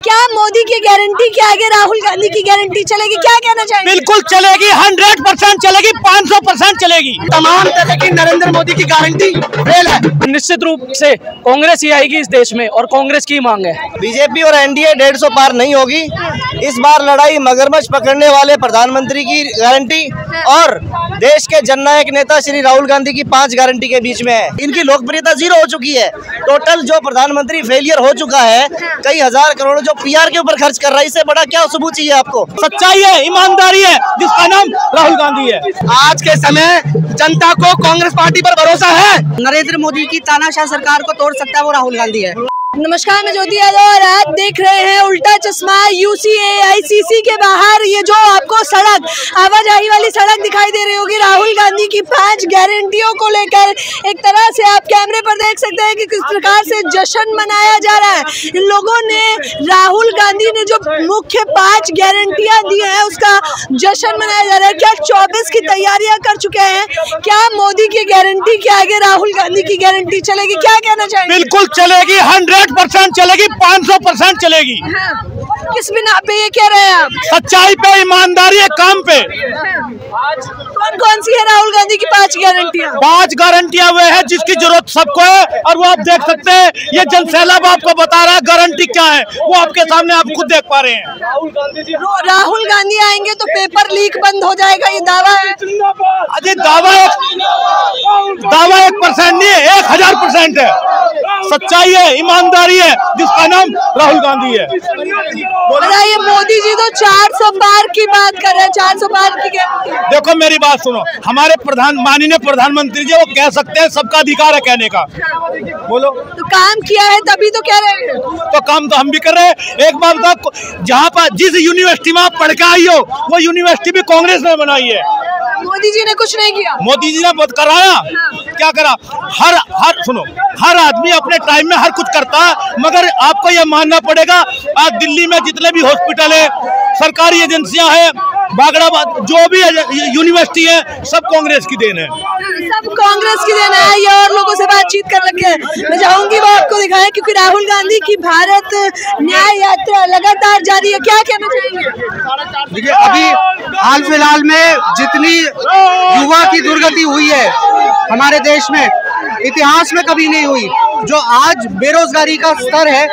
क्या मोदी की गारंटी के आगे राहुल गांधी की गारंटी चलेगी? क्या कहना चाहेंगे? बिल्कुल चलेगी, 100% चलेगी, 500% चलेगी। तमाम तरह की नरेंद्र मोदी की गारंटी फेल है। निश्चित रूप से कांग्रेस ही आएगी इस देश में और कांग्रेस की मांग है। बीजेपी और एनडीए 150 पार नहीं होगी। इस बार लड़ाई मगरमच्छ पकड़ने वाले प्रधानमंत्री की गारंटी और देश के जननायक नेता श्री राहुल गांधी की 5 गारंटी के बीच में है। इनकी लोकप्रियता 0 हो चुकी है। टोटल जो प्रधानमंत्री फेलियर हो चुका है, कई हजार करोड़ जो पीआर के ऊपर खर्च कर रहा है, इससे बड़ा क्या सबूत चाहिए आपको? सच्चाई है, ईमानदारी है, जिसका नाम राहुल गांधी है। आज के समय जनता को कांग्रेस पार्टी पर भरोसा है। नरेंद्र मोदी की तानाशाह सरकार को तोड़ सकता है वो राहुल गांधी है। नमस्कार, मैं ज्योति यादव और आप देख रहे हैं उल्टा चश्मा। यूसीएआईसीसी के बाहर ये जो आपको सड़क, आवाजाही वाली सड़क दिखाई दे रही होगी, राहुल गांधी की 5 गारंटियों को लेकर एक तरह से आप कैमरे पर देख सकते हैं कि किस प्रकार से जश्न मनाया जा रहा है। इन लोगों ने राहुल गांधी ने जो मुख्य 5 गारंटियां दी हैं उसका जश्न मनाया जा रहा है। क्या 24 की तैयारियां कर चुके हैं? क्या मोदी की गारंटी के आगे राहुल गांधी की गारंटी चलेगी? क्या कहना चाहेंगे? बिल्कुल चलेगी, 100% चलेगी, 500% चलेगी। किस बिना पे ये कह रहे हैं आप? सच्चाई पे, ईमानदारी है, काम पे। कौन कौन सी है राहुल गांधी की 5 गारंटियां? 5 गारंटियां वे है जिसकी जरूरत सबको है, और वो आप देख सकते हैं। ये जनसैलाब आपको बता रहा है गारंटी क्या है, वो आपके सामने आप खुद देख पा रहे हैं। राहुल गांधी आएंगे तो पेपर लीक बंद हो जाएगा, ये दावा है। अरे दावा 1% नहीं है, 1000% है। सच्चाई है, ईमानदारी है, जिसका नाम राहुल गांधी है। बताइए, मोदी जी तो 400 पार की बात कर रहे हैं, 400 पार की गारंटी। देखो मेरी बात सुनो, हमारे माननीय प्रधानमंत्री जी वो कह सकते हैं, सबका अधिकार है कहने का। बोलो तो काम किया है तभी तो कह रहे हैं। तो काम तो हम भी कर रहे हैं। एक बात बताओ, जहाँ पर जिस यूनिवर्सिटी में आप पढ़ के आई हो, वो यूनिवर्सिटी भी कांग्रेस ने बनाई है। मोदी जी ने कुछ नहीं किया। मोदी जी ने बहुत कराया। क्या करा? हर सुनो, हर आदमी अपने टाइम में हर कुछ करता है, मगर आपको ये मानना पड़ेगा, आज दिल्ली में जितने भी हॉस्पिटल है, सरकारी एजेंसियां हैं, बागड़ाबाद जो भी यूनिवर्सिटी है, सब कांग्रेस की देन है। सब कांग्रेस की देन है। ये और लोगों से बातचीत कर लगे हैं। मैं चाहूंगी वो आपको दिखाएं, क्योंकि राहुल गांधी की भारत न्याय यात्रा लगातार जारी है। क्या कहना चाहेंगे? देखिए, अभी हाल फिलहाल में जितनी युवा की दुर्गति हुई है हमारे देश में, इतिहास में कभी नहीं हुई। जो आज बेरोजगारी का स्तर है,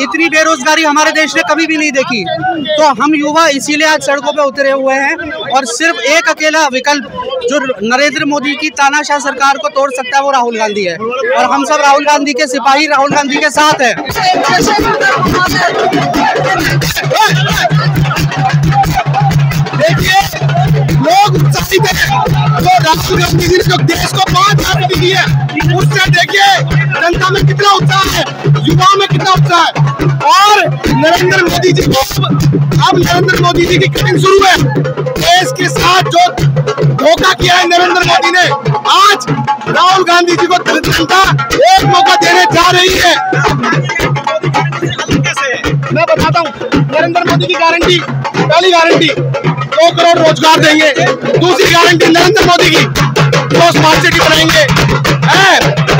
इतनी बेरोजगारी हमारे देश ने कभी भी नहीं देखी। तो हम युवा इसीलिए आज सड़कों पे उतरे हुए हैं, और सिर्फ एक अकेला विकल्प जो नरेंद्र मोदी की तानाशाह सरकार को तोड़ सकता है वो राहुल गांधी है, और हम सब राहुल गांधी के सिपाही, राहुल गांधी के साथ हैं। देखिए, लोग उत्साहित हैं। जो राहुल गांधी जी ने जो देश को 5 गारंटी दी है, उससे देखिए जनता में कितना उत्साह है, युवाओं में कितना उत्साह है। और नरेंद्र मोदी जी को अब नरेंद्र मोदी जी की कटिंग शुरू है। देश के साथ जो धोखा किया है नरेंद्र मोदी ने, आज राहुल गांधी जी को जनता एक मौका देने जा रही है। मैं बताता हूँ, नरेंद्र मोदी की गारंटी, पहली गारंटी 2 करोड़ रोजगार देंगे। दूसरी गारंटी नरेंद्र मोदी की 2 स्मार्ट सिटी बनाएंगे,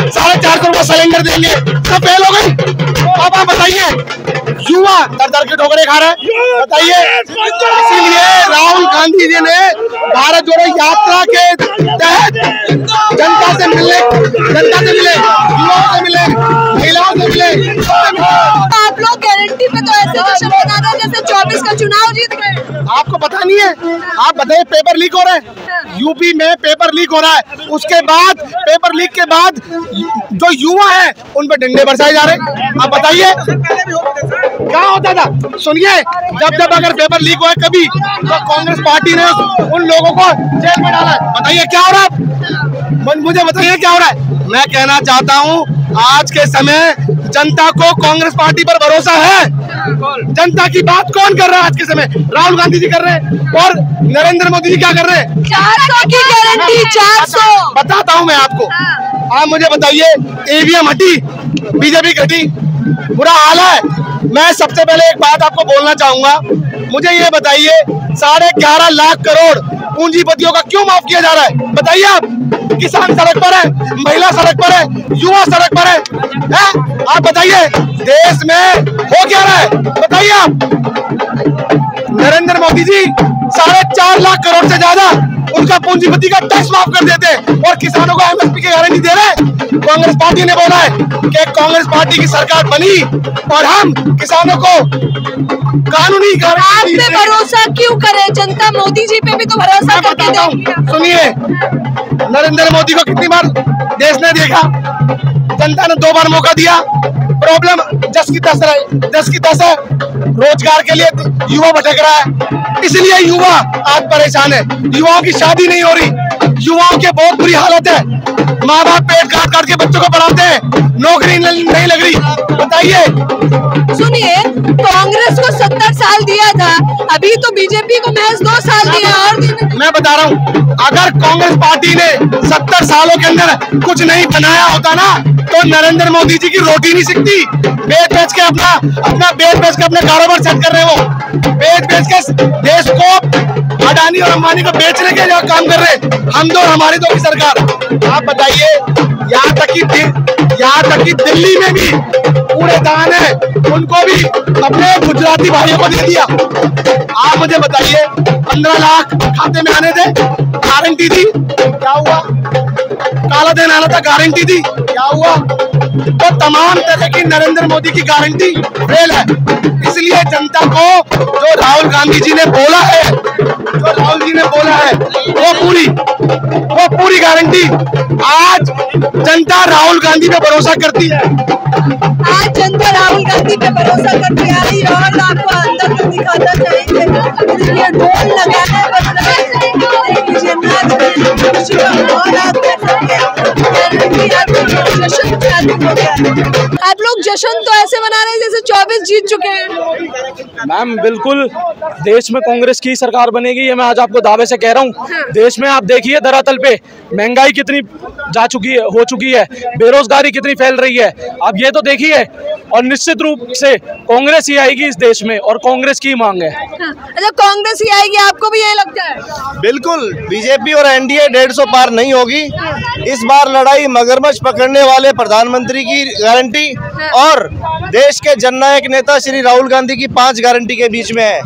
450 रुपये सिलेंडर देंगे। सब फेल हो गई। अब आप बताइए, युवा दर के ठोकरे खा रहे हैं, बताइए। इसीलिए राहुल गांधी जी ने भारत जोड़ो यात्रा के तहत जनता से मिले, युवाओं से मिले, महिलाओं से मिले। आप लोग गारंटी पे तो ऐसे जश्न मना रहे हैं जैसे 24 का चुनाव जीत गए। आपको पता नहीं है? आप बताइए, पेपर लीक हो रहा है यूपी में, पेपर लीक हो रहा है। उसके बाद पेपर लीक के बाद जो युवा है उन पर डंडे बरसाए जा रहे हैं। आप बताइए क्या होता था? सुनिए, जब अगर पेपर लीक हुआ है कभी, तो कांग्रेस पार्टी ने उन लोगों को जेल में डाला है। बताइए क्या हो रहा है? मुझे बताइए क्या हो रहा है? मैं कहना चाहता हूँ, आज के समय जनता को कांग्रेस पार्टी पर भरोसा है। जनता की बात कौन कर रहा है आज के समय? राहुल गांधी जी कर रहे हैं, और नरेंद्र मोदी जी क्या कर रहे हैं? 400 की गारंटी, 400। बताता हूं मैं आपको। आप मुझे बताइए, ईवीएम हटी, बीजेपी घटी, बुरा हाल है। मैं सबसे पहले एक बात आपको बोलना चाहूंगा, मुझे ये बताइए, 11.5 लाख करोड़ पूंजीपतियों का क्यों माफ किया जा रहा है? बताइए आप। किसान सड़क पर है, महिला सड़क पर है, युवा सड़क पर है? आप बताइए देश में हो क्या रहा है? बताइए आप। नरेंद्र मोदी जी 4.5 लाख करोड़ से ज्यादा उनका पूंजीपति का टैक्स माफ कर देते और किसानों को एमएसपी की गारंटी दे रहे। कांग्रेस पार्टी ने बोला है कि कांग्रेस पार्टी की सरकार बनी और हम किसानों को कानूनी गारंटी। आप पे भरोसा क्यों करे जनता? मोदी जी पे भी तो भरोसा करके देगी। सुनिए, नरेंद्र मोदी को कितनी बार देश ने देखा, जनता ने 2 बार मौका दिया। प्रॉब्लम 10 की 10 है। रोजगार के लिए युवा भटक रहा है, इसलिए युवा आज परेशान है। युवाओं की शादी नहीं हो रही, युवाओं के बहुत बुरी हालत है। माँ बाप पेट काट काट के बच्चों को पढ़ाते हैं, नौकरी नहीं लग रही। बताइए। सुनिए, कांग्रेस को 70 साल दिया था, अभी तो बीजेपी को महज 2 साल दिया। और मैं बता रहा हूँ, अगर कांग्रेस पार्टी ने 70 सालों के अंदर कुछ नहीं बनाया होता ना, तो नरेंद्र मोदी जी की रोटी नहीं सिकती। बेच के अपने कारोबार सेट कर रहे हो। बेच के देश को अडानी और अंबानी को बेचने के लिए काम कर रहे। हम दो, हमारी दो की सरकार। आप बताइए, यहाँ तक कि दिल्ली में भी पूरे दान है, उनको भी अपने गुजराती भाइयों को दे दिया। आप मुझे बताइए, 15 लाख खाते में आने थे, गारंटी थी, क्या हुआ? काला दिन आना था, गारंटी थी, क्या हुआ? तो तमाम तरह की नरेंद्र मोदी की गारंटी फेल है। इसलिए जनता को जो राहुल गांधी जी ने बोला है, वो पूरी गारंटी आज जनता राहुल गांधी पे भरोसा करती है। आज जनता राहुल गांधी पे भरोसा करती है। और आपको अंदर में दिखाना चाहेंगे, ये ढोल लगाना है, आप लोग जश्न तो ऐसे मना रहे हैं जैसे 24 जीत चुके हैं। मैम बिल्कुल, देश में कांग्रेस की सरकार बनेगी, ये मैं आज आपको दावे से कह रहा हूँ। देश में आप देखिए धरातल पे महंगाई कितनी हो चुकी है, बेरोजगारी कितनी फैल रही है, आप ये तो देखिए। और निश्चित रूप से कांग्रेस ही आएगी इस देश में, और कांग्रेस की मांग है। अच्छा, कांग्रेस ही आएगी, आपको भी यही लगता है? बिल्कुल, बीजेपी और एनडीए 150 पार नहीं होगी। इस बार लड़ाई मगरमच्छ पकड़ने वाले प्रधानमंत्री की गारंटी और देश के जननायक नेता श्री राहुल गांधी की 5 गारंटी के बीच में है।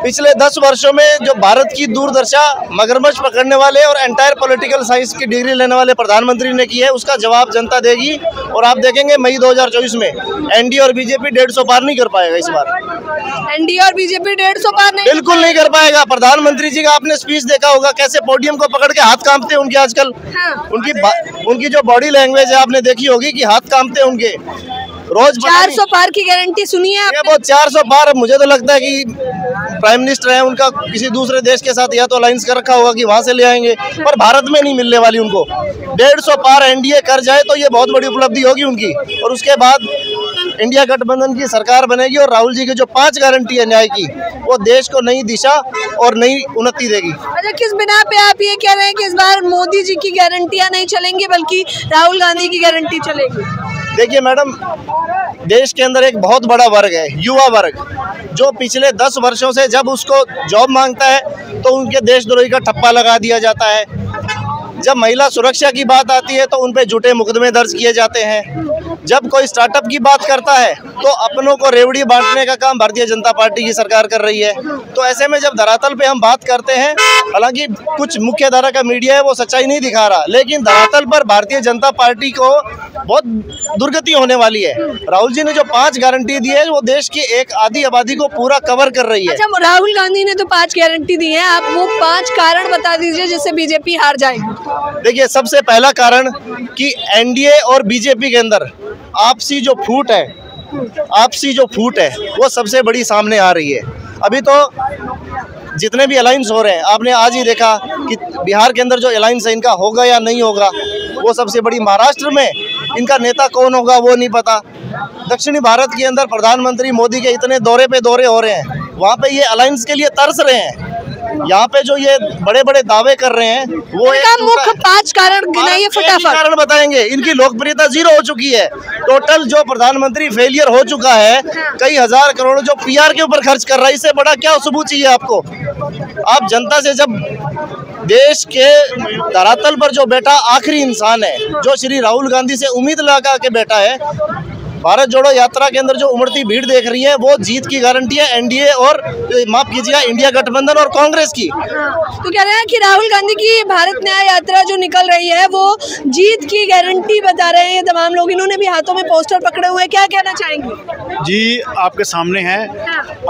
पिछले 10 वर्षों में जो भारत की दूरदर्शा मगरमच्छ पकड़ने वाले और एंटायर पॉलिटिकल साइंस की डिग्री लेने वाले प्रधानमंत्री ने की है, उसका जवाब जनता देगी। और आप देखेंगे मई 2024 में एनडीए और बीजेपी 150 पार नहीं कर पाएगा इस बार। एनडीए और बीजेपी 150 पार नहीं, बिल्कुल नहीं कर पाएगा। प्रधानमंत्री जी का आपने स्पीच देखा होगा, कैसे पोडियम को पकड़ के हाथ कांपते हैं उनके आजकल। उनकी जो बॉडी लैंग्वेज है आपने देखी होगी कि हाथ कांपते हैं उनके। रोज 400 पार की गारंटी सुनी है आपने? वो 400 पार, मुझे तो लगता है कि प्राइम मिनिस्टर है उनका किसी दूसरे देश के साथ या तो अलायंस कर रखा होगा कि वहां से ले आएंगे, पर भारत में नहीं मिलने वाली उनको। 150 पार एनडीए कर जाए तो ये बहुत बड़ी उपलब्धि होगी उनकी, और उसके बाद इंडिया गठबंधन की सरकार बनेगी। और राहुल जी की जो 5 गारंटी है न्याय की, वो देश को नई दिशा और नई उन्नति देगी। अच्छा, किस बिना पे आप ये कह रहे हैं कि इस बार मोदी जी की गारंटियां नहीं चलेंगी बल्कि राहुल गांधी की गारंटी चलेगी? देखिए मैडम, देश के अंदर एक बहुत बड़ा वर्ग है, युवा वर्ग, जो पिछले 10 वर्षों से जब उसको जॉब मांगता है तो उनके देशद्रोही का ठप्पा लगा दिया जाता है। जब महिला सुरक्षा की बात आती है तो उन पे झूठे मुकदमे दर्ज किए जाते हैं। जब कोई स्टार्टअप की बात करता है तो अपनों को रेवड़ी बांटने का काम भारतीय जनता पार्टी की सरकार कर रही है। तो ऐसे में जब धरातल पे हम बात करते हैं, हालांकि कुछ मुख्य धारा का मीडिया है वो सच्चाई नहीं दिखा रहा, लेकिन धरातल पर भारतीय जनता पार्टी को बहुत दुर्गति होने वाली है। राहुल जी ने जो 5 गारंटी दी है वो देश की एक आधी आबादी को पूरा कवर कर रही है। अच्छा, राहुल गांधी ने तो 5 गारंटी दी है, आप वो 5 कारण बता दीजिए जिससे बीजेपी हार जाएगी। देखिए, सबसे पहला कारण कि एनडीए और बीजेपी के अंदर आपसी जो फूट है वो सबसे बड़ी सामने आ रही है। अभी तो जितने भी अलायंस हो रहे हैं, आपने आज ही देखा कि बिहार के अंदर जो अलायंस है इनका होगा या नहीं होगा, वो सबसे बड़ी। महाराष्ट्र में इनका नेता कौन होगा वो नहीं पता। दक्षिणी भारत के अंदर प्रधानमंत्री मोदी के इतने दौरे पे दौरे हो रहे हैं, वहाँ पे ये अलायंस के लिए तरस रहे हैं। यहाँ पे जो ये बड़े बड़े दावे कर रहे हैं वो मुख्य 5 कारण गिनाइए फटाफट। कारण बताएंगे। इनकी लोकप्रियता 0 हो चुकी है। टोटल जो प्रधानमंत्री फेलियर हो चुका है, कई हजार करोड़ जो पीआर के ऊपर खर्च कर रहा है, इससे बड़ा क्या सबूत चाहिए आपको? आप जनता से जब देश के धरातल पर जो बैठा आखिरी इंसान है, जो श्री राहुल गांधी से उम्मीद लगा के बैठा है। भारत जोड़ो यात्रा के अंदर जो उमड़ती भीड़ देख रही है, वो जीत की गारंटी है एनडीए और माफ कीजिएगा इंडिया गठबंधन और कांग्रेस की। तो कह रहे हैं कि राहुल गांधी की भारत न्याय यात्रा जो निकल रही है वो जीत की गारंटी बता रहे हैं ये तमाम लोग। इन्होंने भी हाथों में पोस्टर पकड़े हुए, क्या कहना चाहेंगे? जी आपके सामने है,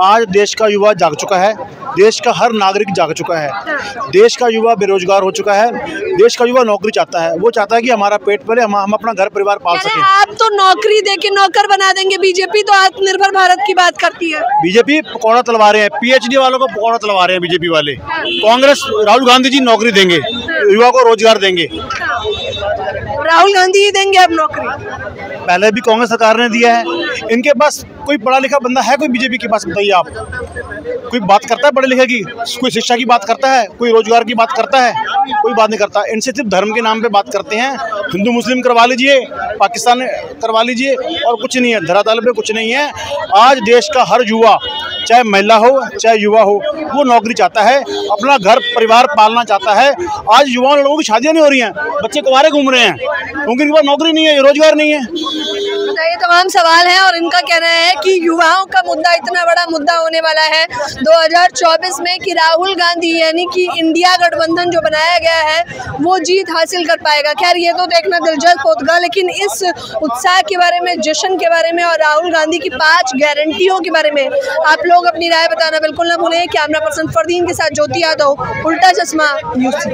आज देश का युवा जाग चुका है, देश का हर नागरिक जाग चुका है, देश का युवा बेरोजगार हो चुका है, देश का युवा नौकरी चाहता है, वो चाहता है कि हमारा पेट पले, हम अपना घर परिवार पाल सकें। आप तो नौकरी देके नौकर बना देंगे, बीजेपी तो आत्मनिर्भर भारत की बात करती है। बीजेपी पकौड़ा तलवा रहे हैं, पीएचडी वालों को पकौड़ा तलवा रहे हैं बीजेपी वाले। कांग्रेस राहुल गांधी जी नौकरी देंगे, युवा को रोजगार देंगे। राहुल गांधी ही देंगे अब नौकरी, पहले भी कांग्रेस सरकार ने दिया है। इनके पास कोई पढ़ा लिखा बंदा है कोई बीजेपी के पास? बताइए आप, कोई बात करता है पढ़े लिखे की? कोई शिक्षा की बात करता है? कोई रोजगार की बात करता है? कोई बात नहीं करता। इनसे सिर्फ धर्म के नाम पे बात करते हैं। हिंदू मुस्लिम करवा लीजिए, पाकिस्तान करवा लीजिए, और कुछ नहीं है, धरातल पे कुछ नहीं है। आज देश का हर युवा, चाहे महिला हो चाहे युवा हो, वो नौकरी चाहता है, अपना घर परिवार पालना चाहता है। आज युवा लोगों की शादियां नहीं हो रही हैं, बच्चे कुंवारे घूम रहे हैं क्योंकि इनके पास नौकरी नहीं है, रोजगार नहीं है। ये तमाम सवाल हैं और इनका कहना है कि युवाओं का मुद्दा इतना बड़ा मुद्दा होने वाला है 2024 में कि राहुल गांधी यानी कि इंडिया गठबंधन जो बनाया गया है वो जीत हासिल कर पाएगा। खैर ये तो देखना दिलचस्प होगा, लेकिन इस उत्साह के बारे में, जश्न के बारे में और राहुल गांधी की 5 गारंटियों के बारे में आप लोग अपनी राय बताना बिल्कुल ना भूलें। कैमरा पर्सन फरदीन के साथ ज्योति यादव, उल्टा चश्मा न्यूज़।